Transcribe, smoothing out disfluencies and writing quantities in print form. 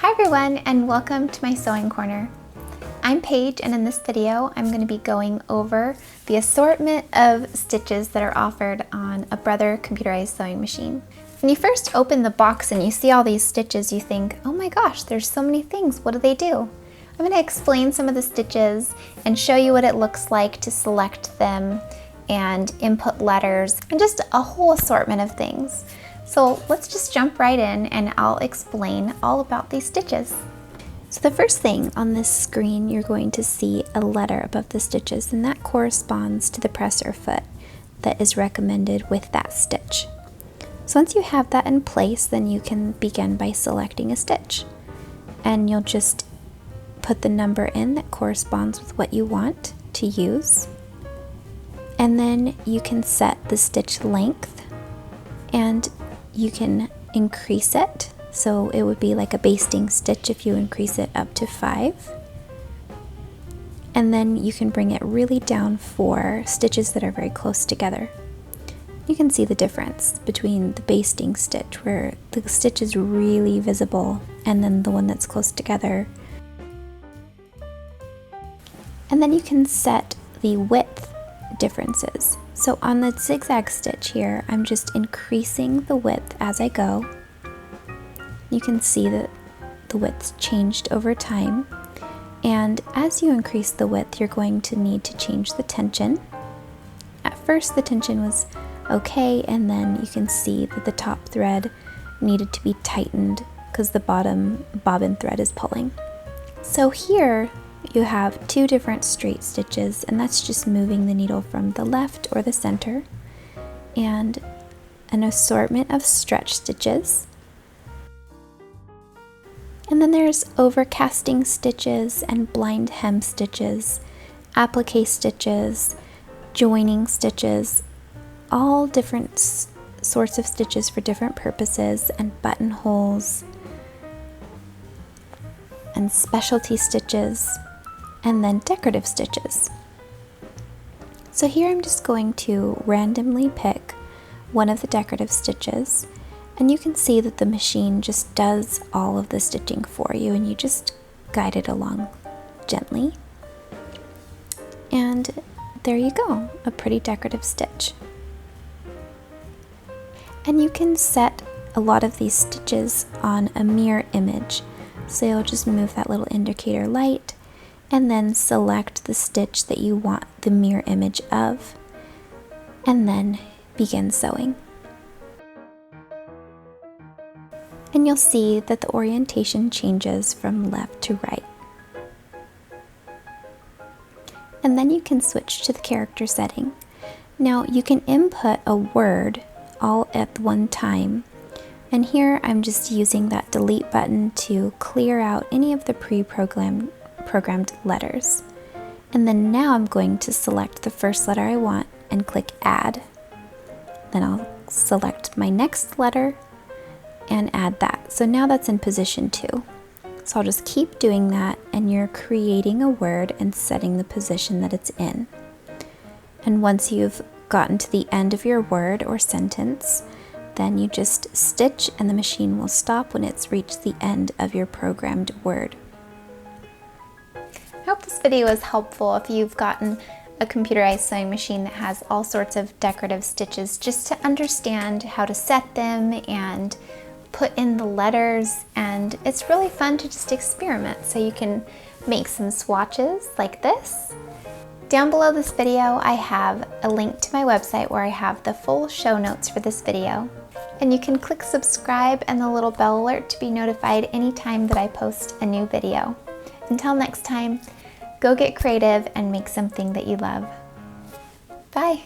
Hi everyone, and welcome to my sewing corner. I'm Paige, and in this video I'm going to be going over the assortment of stitches that are offered on a Brother computerized sewing machine. When you first open the box and you see all these stitches, you think, oh my gosh, there's so many things, what do they do? I'm going to explain some of the stitches and show you what it looks like to select them and input letters and just a whole assortment of things. So let's just jump right in and I'll explain all about these stitches. So the first thing on this screen, you're going to see a letter above the stitches, and that corresponds to the presser foot that is recommended with that stitch. So once you have that in place, then you can begin by selecting a stitch. And you'll just put the number in that corresponds with what you want to use. And then you can set the stitch length, and you can increase it. So it would be like a basting stitch if you increase it up to 5. And then you can bring it really down for stitches that are very close together. You can see the difference between the basting stitch, where the stitch is really visible, and then the one that's close together. And then you can set the width differences. So on the zigzag stitch here, I'm just increasing the width as I go. You can see that the width's changed over time. And as you increase the width, you're going to need to change the tension. At first the tension was okay, and then you can see that the top thread needed to be tightened because the bottom bobbin thread is pulling. So here you have 2 different straight stitches, and that's just moving the needle from the left or the center, and an assortment of stretch stitches. And then there's overcasting stitches and blind hem stitches, applique stitches, joining stitches, all different sorts of stitches for different purposes, and buttonholes and specialty stitches, and then decorative stitches. So here I'm just going to randomly pick one of the decorative stitches, and you can see that the machine just does all of the stitching for you, and you just guide it along gently. And there you go, a pretty decorative stitch. And you can set a lot of these stitches on a mirror image. So you'll just move that little indicator light and then select the stitch that you want the mirror image of, and then begin sewing. And you'll see that the orientation changes from left to right. And then you can switch to the character setting. Now you can input a word all at one time, and here I'm just using that delete button to clear out any of the programmed letters. And then now I'm going to select the first letter I want and click add. Then I'll select my next letter and add that. So now that's in position 2. So I'll just keep doing that, and you're creating a word and setting the position that it's in. And once you've gotten to the end of your word or sentence, then you just stitch and the machine will stop when it's reached the end of your programmed word. I hope this video was helpful if you've gotten a computerized sewing machine that has all sorts of decorative stitches, just to understand how to set them and put in the letters. And it's really fun to just experiment, so you can make some swatches like this. Down below this video I have a link to my website where I have the full show notes for this video, and you can click subscribe and the little bell alert to be notified anytime that I post a new video. Until next time, go get creative and make something that you love. Bye!